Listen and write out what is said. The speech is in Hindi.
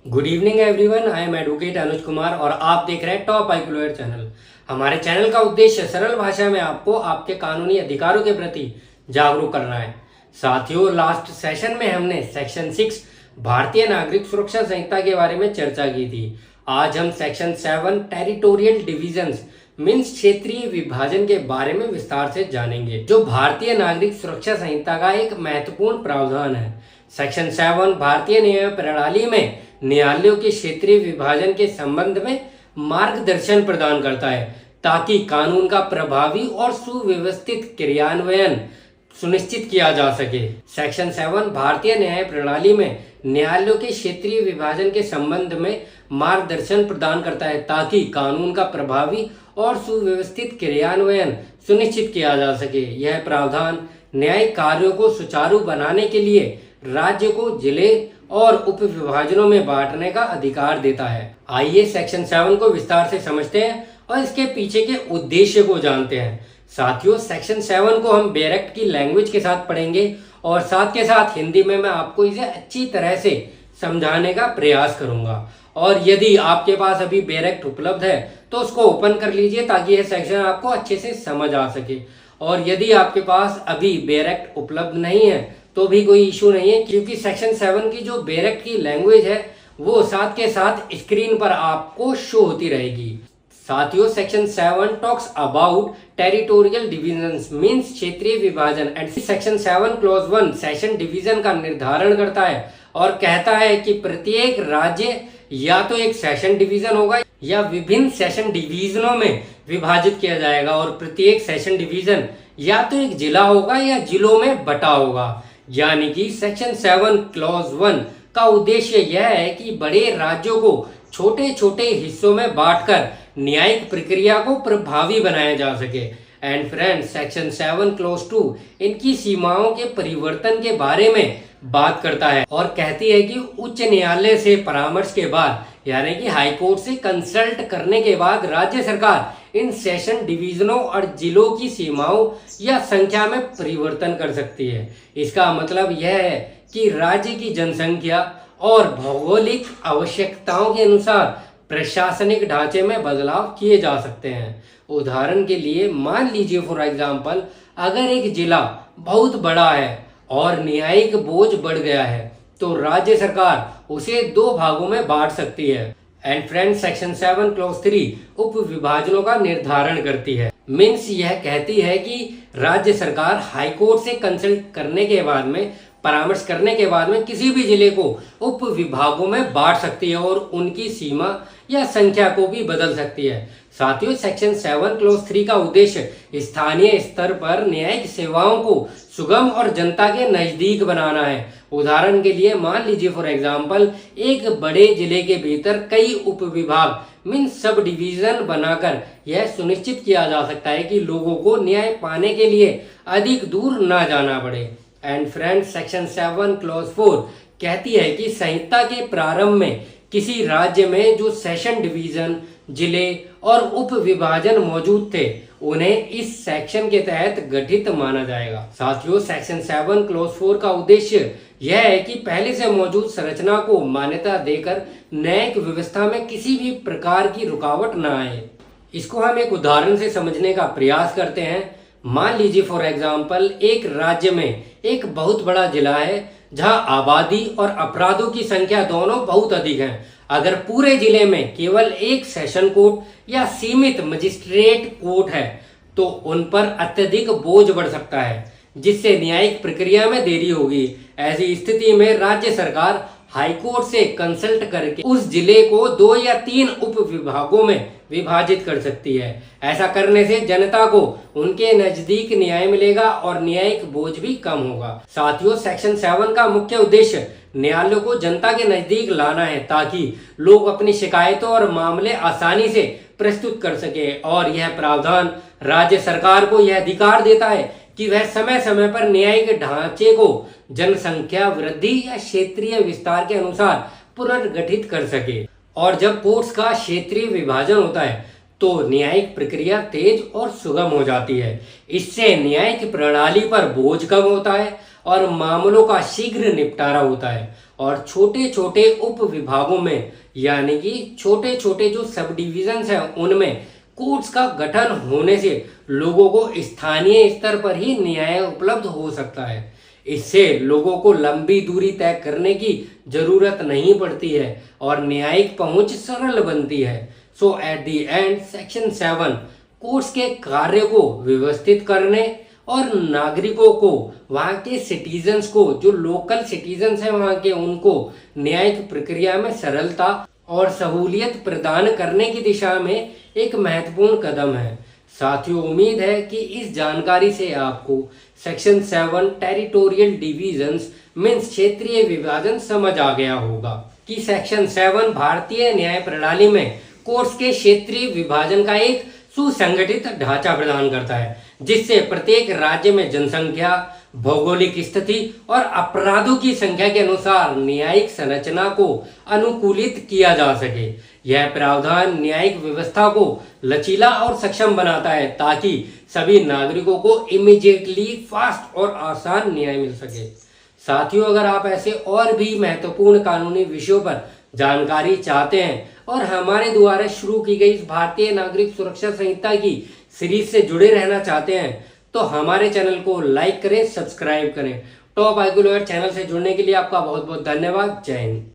Good evening everyone, I am advocate Anuj Kumar और आप देख रहे हैं टॉप आई लॉयर चैनल। हमारे चैनल का उद्देश्य सरल भाषा में आपको आपके कानूनी अधिकारों के प्रति जागरूक करना है। साथियों, लास्ट सेशन में हमने सेक्शन 6 भारतीय नागरिक सुरक्षा संहिता के बारे में चर्चा की थी। आज हम सेक्शन 7 टेरिटोरियल डिविजन्स मीन्स क्षेत्रीय विभाजन के बारे में विस्तार से जानेंगे, जो भारतीय नागरिक सुरक्षा संहिता का एक महत्वपूर्ण प्रावधान है। सेक्शन 7 भारतीय न्याय प्रणाली में न्यायालयों के क्षेत्रीय विभाजन के संबंध में मार्गदर्शन प्रदान करता है ताकि कानून का प्रभावी और सुव्यवस्थित क्रियान्वयन सुनिश्चित किया जा सके। सेक्शन 7 भारतीय न्याय प्रणाली में न्यायालयों के क्षेत्रीय विभाजन के संबंध में मार्गदर्शन प्रदान करता है ताकि कानून का प्रभावी और सुव्यवस्थित क्रियान्वयन सुनिश्चित किया जा सके। यह प्रावधान न्यायिक कार्यों को सुचारू बनाने के लिए राज्य को जिले और उप विभाजनों में बांटने का अधिकार देता है। आइए सेक्शन 7 को विस्तार से समझते हैं और इसके पीछे के उद्देश्य को जानते हैं। साथियों, सेक्शन 7 को हम बेरेक्ट की लैंग्वेज के साथ पढ़ेंगे और साथ के साथ हिंदी में मैं आपको इसे अच्छी तरह से समझाने का प्रयास करूंगा। और यदि आपके पास अभी बेरेक्ट उपलब्ध है तो उसको ओपन कर लीजिए ताकि यह सेक्शन आपको अच्छे से समझ आ सके। और यदि आपके पास अभी बेरेक्ट उपलब्ध नहीं है तो भी कोई इशू नहीं है, क्योंकि सेक्शन 7 की जो बेरेक्ट की लैंग्वेज है वो साथ के साथ स्क्रीन पर आपको शो होती रहेगी। साथियों, section 7 talks about territorial divisions means क्षेत्रीय विभाजन and section 7 clause 1 session division का निर्धारण करता है और कहता है कि प्रत्येक राज्य या तो एक सेशन डिवीजन होगा या विभिन्न सेशन डिवीजनों में विभाजित किया जाएगा और प्रत्येक सेशन डिवीजन या तो एक जिला होगा या जिलों में बटा होगा। यानी कि सेक्शन 7 क्लॉज 1 का उद्देश्य यह है कि बड़े राज्यों को छोटे छोटे हिस्सों में बांटकर न्यायिक प्रक्रिया को प्रभावी बनाया जा सके। एंड फ्रेंड्स, सेक्शन 7 क्लॉज 2 इनकी सीमाओं के परिवर्तन के बारे में बात करता है और कहती है कि उच्च न्यायालय से परामर्श के बाद यानी कि हाई कोर्ट से कंसल्ट करने के बाद राज्य सरकार इन सेशन डिवीजनों और जिलों की सीमाओं या संख्या में परिवर्तन कर सकती है। इसका मतलब यह है कि राज्य की जनसंख्या और भौगोलिक आवश्यकताओं के अनुसार प्रशासनिक ढांचे में बदलाव किए जा सकते हैं। उदाहरण के लिए मान लीजिए फॉर एग्जांपल, अगर एक जिला बहुत बड़ा है और न्यायिक बोझ बढ़ गया है तो राज्य सरकार उसे 2 भागों में बांट सकती है। एंड फ्रेंड्स, सेक्शन 7 क्लॉज 3 उप विभाजनों का निर्धारण करती है। मीन्स यह कहती है कि राज्य सरकार हाई कोर्ट से कंसल्ट करने के बाद में परामर्श करने के बाद में किसी भी जिले को उप विभागों में बांट सकती है और उनकी सीमा या संख्या को भी बदल सकती है। साथियों, सेक्शन 7 क्लॉज 3 का उद्देश्य स्थानीय स्तर पर न्यायिक सेवाओं को सुगम और जनता के नजदीक बनाना है। उदाहरण के लिए मान लीजिए फॉर एग्जांपल, एक बड़े जिले के भीतर कई उप विभाग मीन सब डिवीजन बनाकर यह सुनिश्चित किया जा सकता है कि लोगों को न्याय पाने के लिए अधिक दूर न जाना पड़े। एंड फ्रेंड्स, सेक्शन 7 क्लॉज 4 कहती है कि संहिता के प्रारंभ में किसी राज्य में जो सेशन डिवीजन, जिले और उप विभाजन मौजूद थे उन्हें इस सेक्शन के तहत गठित माना जाएगा। साथियों, सेक्शन 7 क्लॉज 4 का उद्देश्य यह है कि पहले से मौजूद संरचना को मान्यता देकर न्यायिक व्यवस्था में किसी भी प्रकार की रुकावट न आए। इसको हम एक उदाहरण से समझने का प्रयास करते हैं। मान लीजिए फॉर एग्जांपल, एक राज्य में एक बहुत बड़ा जिला है जहां आबादी और अपराधों की संख्या दोनों बहुत अधिक है। अगर पूरे जिले में केवल एक सेशन कोर्ट या सीमित मजिस्ट्रेट कोर्ट है तो उन पर अत्यधिक बोझ बढ़ सकता है जिससे न्यायिक प्रक्रिया में देरी होगी। ऐसी स्थिति में राज्य सरकार हाईकोर्ट से कंसल्ट करके उस जिले को 2 या 3 उप विभागों में विभाजित कर सकती है। ऐसा करने से जनता को उनके नजदीक न्याय मिलेगा और न्यायिक बोझ भी कम होगा। साथियों, सेक्शन 7 का मुख्य उद्देश्य न्यायालयों को जनता के नजदीक लाना है ताकि लोग अपनी शिकायतों और मामले आसानी से प्रस्तुत कर सके और यह प्रावधान राज्य सरकार को यह अधिकार देता है कि वह समय समय पर न्यायिक ढांचे को जनसंख्या वृद्धि या क्षेत्रीय विस्तार के अनुसार पुनर्गठित कर सके। और जब कोर्ट्स का क्षेत्रीय विभाजन होता है तो न्यायिक प्रक्रिया तेज और सुगम हो जाती है। इससे न्यायिक प्रणाली पर बोझ कम होता है और मामलों का शीघ्र निपटारा होता है और छोटे छोटे उप विभागों में यानी कि छोटे छोटे जो सब डिविजन्स हैं उनमें कोर्ट्स का गठन होने से लोगों को स्थानीय स्तर पर ही न्याय उपलब्ध हो सकता है। इससे लोगों को लंबी दूरी तय करने की जरूरत नहीं पड़ती है और न्यायिक पहुंच सरल बनती है। So at the end section 7 courts के कार्य को व्यवस्थित करने और नागरिकों को, वहाँ के सिटीजन्स को, जो लोकल सिटीजन्स हैं वहाँ के, उनको न्यायिक प्रक्रिया में सरलता और सहूलियत प्रदान करने की दिशा में एक महत्वपूर्ण कदम है। साथियों, उम्मीद है कि इस जानकारी से आपको सेक्शन 7 टेरिटोरियल डिविजन्स मीन्स क्षेत्रीय विभाजन समझ आ गया होगा कि सेक्शन 7 भारतीय न्याय प्रणाली में कोर्ट्स के क्षेत्रीय विभाजन का एक सुसंगठित ढांचा प्रदान करता है, जिससे प्रत्येक राज्य में जनसंख्या, भौगोलिक स्थिति और अपराधों की संख्या के अनुसार न्यायिक संरचना को अनुकूलित किया जा सके। यह प्रावधान न्यायिक व्यवस्था को लचीला और सक्षम बनाता है ताकि सभी नागरिकों को इमीडिएटली फास्ट और आसान न्याय मिल सके। साथियों, अगर आप ऐसे और भी महत्वपूर्ण कानूनी विषयों पर जानकारी चाहते हैं और हमारे द्वारा शुरू की गई इस भारतीय नागरिक सुरक्षा संहिता की सीरीज से जुड़े रहना चाहते हैं तो हमारे चैनल को लाइक करें, सब्सक्राइब करें। टॉप आईक्यू लॉयर चैनल से जुड़ने के लिए आपका बहुत बहुत धन्यवाद। जय हिंद।